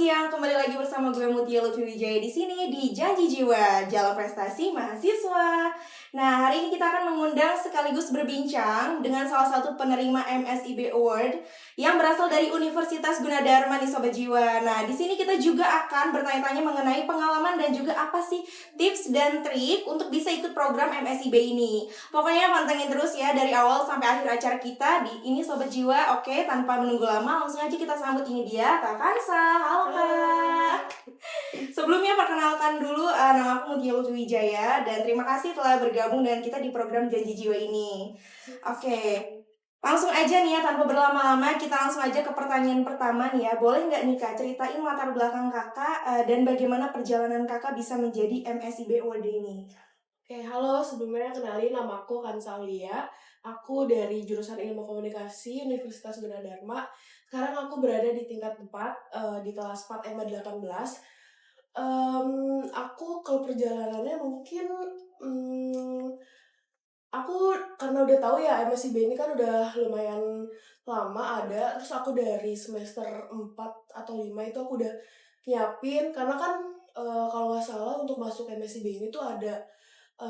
siang, kembali lagi bersama gue Mutia Lutfi Wijaya di sini di Janji Jiwa, Jalan Prestasi Mahasiswa. Nah, hari ini kita akan mengundang sekaligus berbincang dengan salah satu penerima MSIB Award yang berasal dari Universitas Gunadarma nih Sobat Jiwa. Nah, di sini kita juga akan bertanya-tanya mengenai pengalaman dan juga apa sih tips dan trik untuk bisa ikut program MSIB ini. Pokoknya pantengin terus ya dari awal sampai akhir acara kita di ini Sobat Jiwa. Oke, tanpa menunggu lama langsung aja kita sambut ini dia Kak Kansa. Halo Kak. Sebelumnya perkenalkan dulu nama aku Mutia Lutfi Wijaya dan terima kasih telah bergabung dengan kita di program Janji Jiwa ini. Oke. Langsung aja nih ya, tanpa berlama-lama kita langsung aja ke pertanyaan pertama nih ya. Boleh nggak nih Kak ceritain latar belakang kakak dan bagaimana perjalanan kakak bisa menjadi MSIB Award ini? Oke, halo, sebelumnya kenalin nama aku Kansa Aulia. Aku dari jurusan Ilmu Komunikasi Universitas Gunadarma. Sekarang aku berada di tingkat 4, di kelas 4 MA 18. Aku kalau perjalanannya mungkin aku karena udah tahu ya MSIB ini kan udah lumayan lama ada, terus aku dari semester 4 atau 5 itu aku udah nyiapin karena kan kalau nggak salah untuk masuk MSIB ini tuh ada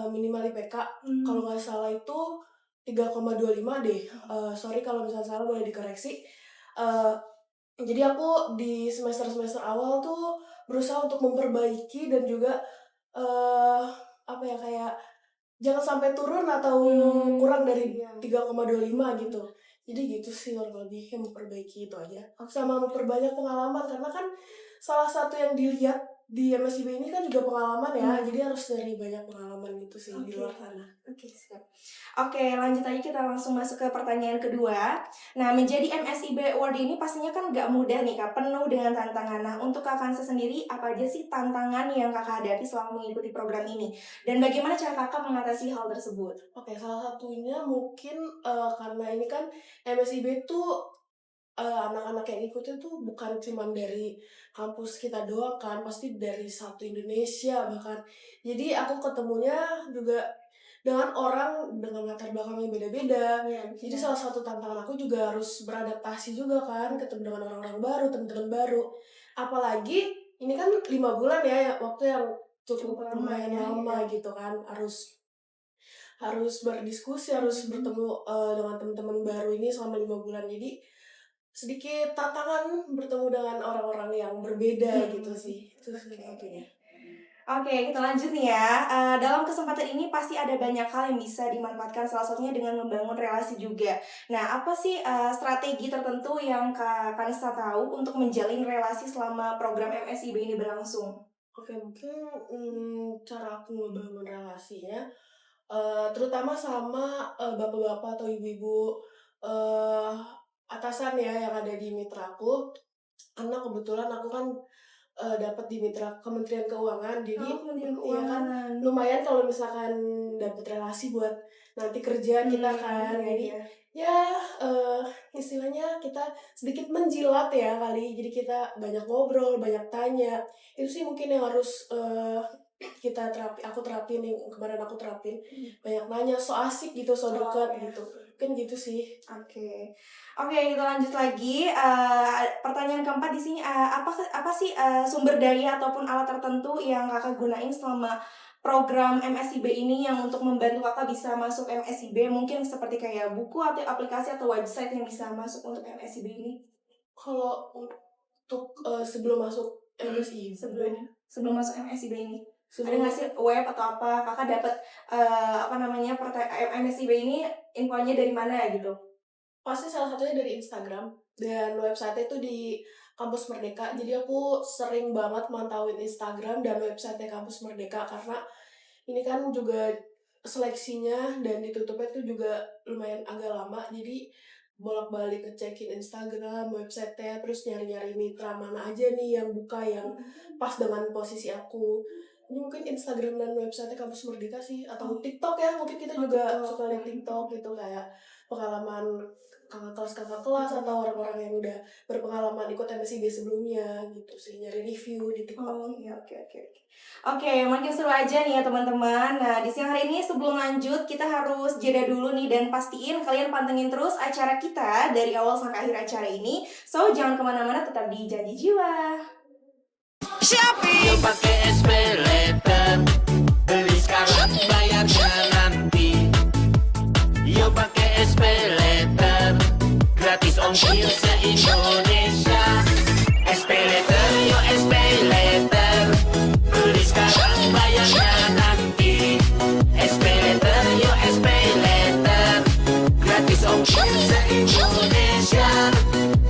minimal IPK kalau nggak salah itu 3,25 deh. Sorry kalau misalnya salah, boleh dikoreksi. Uh, jadi aku di semester awal tuh berusaha untuk memperbaiki dan juga apa ya, kayak jangan sampai turun atau kurang dari 3,25 gitu. Jadi gitu sih kurang lebih, yang memperbaiki itu aja. Sama memperbanyak pengalaman karena kan salah satu yang dilihat di MSIB ini kan juga pengalaman ya. Jadi harus dari banyak pengalaman gitu sih di luar sana. Oke, siap. Oke, lanjut aja kita langsung masuk ke pertanyaan kedua. Nah, menjadi MSIB Award ini pastinya kan nggak mudah nih Kak, penuh dengan tantangan. Nah, untuk Kak Kansa sendiri, apa aja sih tantangan yang Kakak hadapi selama mengikuti program ini? Dan bagaimana cara Kakak mengatasi hal tersebut? Oke, salah satunya mungkin karena ini kan MSIB tuh anak-anak yang ikut itu bukan cuma dari kampus kita doang kan, pasti dari satu Indonesia bahkan. Jadi aku ketemunya juga dengan orang dengan latar belakang yang beda-beda. Jadi salah satu tantangan aku juga harus beradaptasi juga kan, ketemu dengan orang-orang baru, teman-teman baru. Apalagi ini kan 5 bulan ya, waktu yang cukup lumayan lama gitu kan, harus berdiskusi, harus bertemu dengan teman-teman baru ini selama 5 bulan. Jadi sedikit tantangan bertemu dengan orang-orang yang berbeda gitu sih. Itu satunya. Oke, kita lanjut nih ya. Dalam kesempatan ini pasti ada banyak hal yang bisa dimanfaatkan, salah satunya dengan membangun relasi juga. Nah, apa sih strategi tertentu yang Kak Kansa tahu untuk menjalin relasi selama program MSIB ini berlangsung? Oke, mungkin cara aku ngebangun relasinya, terutama sama bapak-bapak atau ibu-ibu uh, atasan ya yang ada di mitraku. Karena kebetulan aku kan dapat di mitra Kementerian Keuangan, jadi iya kan lumayan kalau misalkan dapat relasi buat nanti kerja kita kan. Jadi ya istilahnya kita sedikit menjilat ya kali, jadi kita banyak ngobrol, banyak tanya. Itu sih mungkin yang harus aku terapin, yang kemarin aku terapin. Banyak nanya, so asik gitu, so dekat gitu. Mungkin gitu sih. Oke, kita lanjut lagi. Pertanyaan keempat di sini, apa sih sumber daya ataupun alat tertentu yang Kakak gunain selama program MSIB ini yang untuk membantu Kakak bisa masuk MSIB? Mungkin seperti kayak buku atau aplikasi atau website yang bisa masuk untuk MSIB ini? Kalau untuk sebelum masuk MSIB, sebelum masuk MSIB ini, ada nggak sih web atau apa? Kakak dapat MSIB ini infonya dari mana gitu? Pasti salah satunya dari Instagram, dan website itu di Kampus Merdeka. Jadi aku sering banget mantauin Instagram dan website Kampus Merdeka karena ini kan juga seleksinya dan ditutupnya itu juga lumayan agak lama. Jadi bolak-balik ngecekin Instagram, website-nya, terus nyari-nyari mitra mana aja nih yang buka yang pas dengan posisi aku. Ini mungkin Instagram dan website Kampus Merdeka sih, atau TikTok ya, mungkin kita juga suka lihat TikTok gitu, kayak pengalaman kakak kelas atau orang-orang yang udah berpengalaman ikut MSIB sebelumnya gitu sih, nyari review di TikTok. Oke, makin seru aja nih ya teman-teman. Nah, di siang hari ini sebelum lanjut kita harus jeda dulu nih dan pastiin kalian pantengin terus acara kita dari awal sampai akhir acara ini. So, jangan kemana-mana, tetap di Janji Jiwa. Yuk pakai SPayLater, beli sekarang bayarnya nanti. Yuk pakai SPayLater, gratis ongkir se-Indonesia. SPayLater, yuk SPayLater, beli sekarang bayarnya nanti. SPayLater, yuk SPayLater, gratis ongkir se-Indonesia.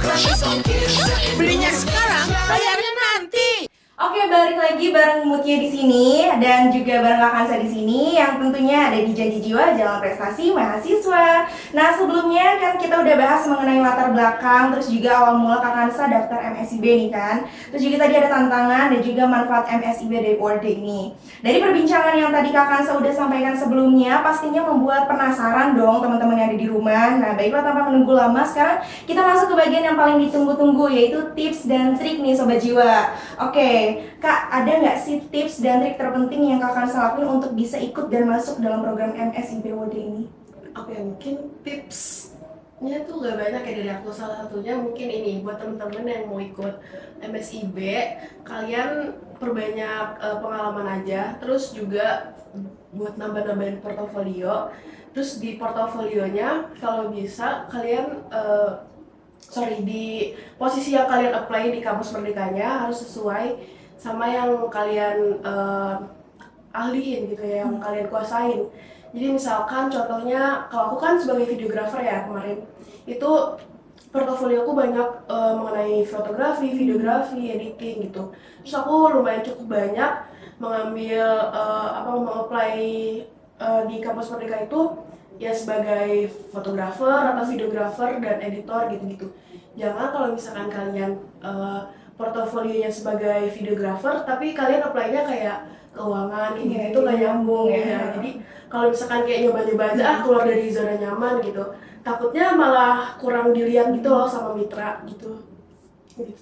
Gratis ongkir se-Indonesia. Belinya sekarang, bayarnya nanti. Oke, balik lagi bareng Mutia di sini dan juga bareng Kak Kansa di sini yang tentunya ada di Janji Jiwa Jalan Prestasi Mahasiswa. Nah, sebelumnya kan kita udah bahas mengenai latar belakang, terus juga awal mula Kak Kansa daftar MSIB nih kan. Terus juga tadi ada tantangan dan juga manfaat MSIB dari World ini. Dari perbincangan yang tadi Kak Kansa udah sampaikan sebelumnya, pastinya membuat penasaran dong teman-teman yang ada di rumah. Nah, baiklah tanpa menunggu lama, sekarang kita masuk ke bagian yang paling ditunggu-tunggu, yaitu tips dan trik nih Sobat Jiwa. Oke, Kak, ada nggak sih tips dan trik terpenting yang Kak Kansa lakuin untuk bisa ikut dan masuk dalam program MSIB WD ini? Oke, mungkin tipsnya tuh gak banyak ya dari aku. Salah satunya mungkin ini, buat temen-temen yang mau ikut MSIB, kalian perbanyak pengalaman aja. Terus juga buat nambah-nambahin portofolio. Terus di portofolionya kalau bisa kalian di posisi yang kalian apply di kampus merdekanya harus sesuai sama yang kalian ahliin gitu ya, yang kalian kuasain. Jadi misalkan contohnya, kalau aku kan sebagai videographer ya kemarin, itu portofolioku banyak mengenai fotografi, videografi, editing gitu. Terus aku lumayan cukup banyak mengambil mengapply di kampus merdeka itu ya sebagai fotografer atau videografer dan editor gitu-gitu. Jangan kalau misalkan kalian portofolionya sebagai videografer tapi kalian apply-nya kayak keuangan gitu nggak nyambung ya. Jadi kalau misalkan kayak nyoba-nyoba aja keluar dari zona nyaman gitu, takutnya malah kurang dilihat gitu loh sama mitra gitu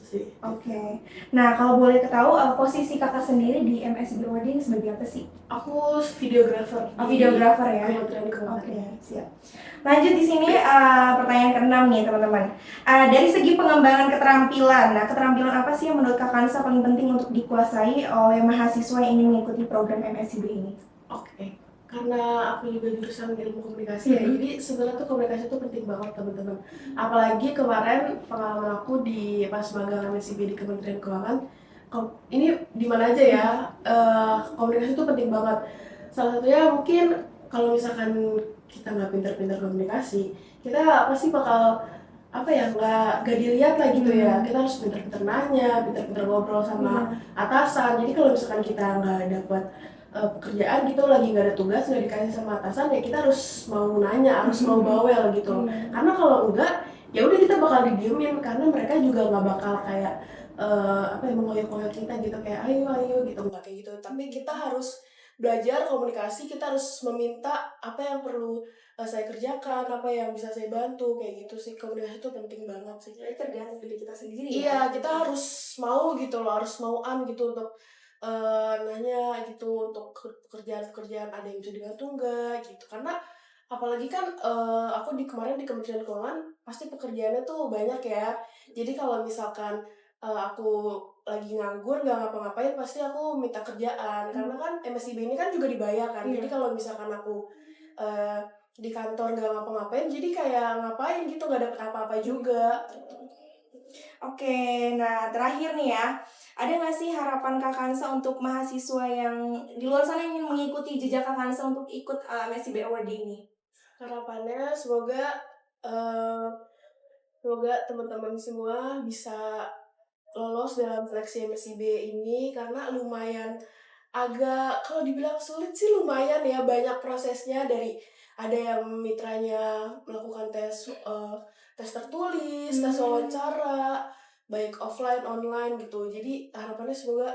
sih. Oke. Nah, kalau boleh tahu posisi Kakak sendiri di MSIB WD ini sebagai apa sih? Aku videografer. Oh, videografer ya. Kementerian Keuangan. Oke, siap. Lanjut di sini pertanyaan ke-6 nih, teman-teman. Dari segi pengembangan keterampilan, nah keterampilan apa sih yang menurut Kak Kansa paling penting untuk dikuasai oleh mahasiswa yang ingin mengikuti program MSIB ini? Oke. Karena aku juga jurusan ilmu komunikasi ya, jadi sebenarnya tuh komunikasi itu penting banget teman-teman. Apalagi kemarin pengalaman aku di pas magang MSIB di Kementerian Keuangan, ini di mana aja ya, komunikasi itu penting banget. Salah satunya mungkin kalau misalkan kita nggak pintar-pintar komunikasi, kita pasti bakal nggak dilihat lah gitu ya. Kita harus pintar-pintar nanya, pintar-pintar ngobrol sama atasan. Jadi kalau misalkan kita nggak dapat pekerjaan gitu, lagi nggak ada tugas, nggak dikasih sama atasan, ya kita harus mau nanya, harus mau bawel gitu. Karena kalau enggak, ya udah kita bakal didiemin, karena mereka juga nggak bakal kayak mengoyak-ngoyak kita gitu, kayak ayo gitu, nggak kayak gitu. Tapi kita harus belajar komunikasi, kita harus meminta apa yang perlu saya kerjakan, apa yang bisa saya bantu, kayak gitu sih. Komunikasi itu penting banget sih. Jadi tergantung diri kita sendiri. Iya, kita harus mau gitu loh, harus mauan gitu untuk nanya gitu, untuk pekerjaan-pekerjaan ada yang bisa dibantu enggak gitu. Karena apalagi kan aku kemarin di Kementerian Keuangan pasti pekerjaannya tuh banyak ya. Jadi kalau misalkan aku lagi nganggur nggak ngapa-ngapain, pasti aku minta kerjaan. Karena kan MSIB ini kan juga dibayar kan. Jadi kalau misalkan aku di kantor nggak ngapa-ngapain, jadi kayak ngapain gitu, nggak dapet apa-apa juga. Oke, nah terakhir nih ya, ada nggak sih harapan Kak Kansa untuk mahasiswa yang di luar sana yang ingin mengikuti jejak Kak Kansa untuk ikut MSIB Award ini? Harapannya semoga teman-teman semua bisa lolos dalam seleksi MSIB ini, karena lumayan agak, kalau dibilang sulit sih lumayan ya, banyak prosesnya. Dari ada yang mitranya melakukan tes tertulis, tes wawancara, baik offline, online gitu. Jadi harapannya semoga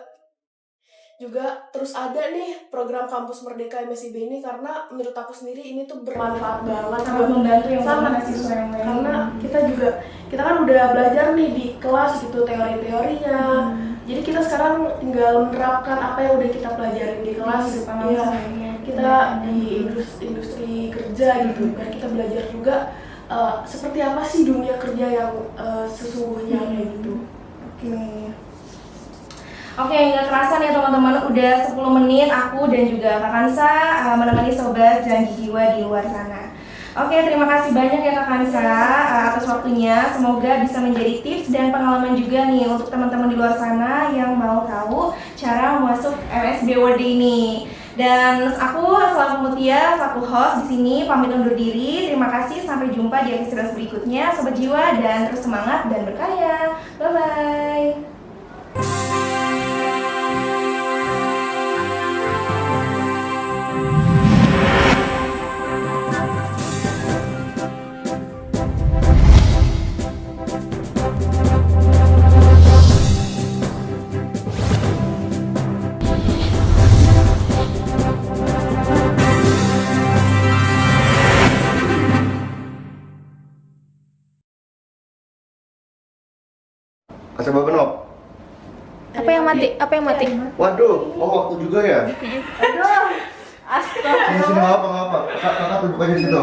juga terus ada nih program Kampus Merdeka MSIB ini, karena menurut aku sendiri ini tuh bermanfaat banget, sangat membantu yang sangat mahasiswa yang lain. Karena kita kan udah belajar nih di kelas gitu teori-teorinya. Jadi kita sekarang tinggal menerapkan apa yang udah kita pelajarin di kelas. Iya, kita di industri kerja gitu. Dan kita belajar juga seperti apa sih dunia kerja yang sesungguhnya kayak gitu. Oke. Oke, nggak kerasa nih teman-teman, udah 10 menit aku dan juga Kak Kansa menemani sobat Janji Jiwa di luar sana. Oke, terima kasih banyak ya Kak Kansa atas waktunya. Semoga bisa menjadi tips dan pengalaman juga nih untuk teman-teman di luar sana yang mau tahu cara masuk MSIB Award ini. Dan aku selaku Mutia, selaku host di sini pamit undur diri. Terima kasih, sampai jumpa di episode berikutnya Sobat Jiwa, dan terus semangat dan berkarya. Bye bye. Coba benok. Apa yang mati? Apa yang mati? Waduh, oh waktu juga ya? Aduh, astaga. Sini, nggak apa. Kakak duduk aja di situ.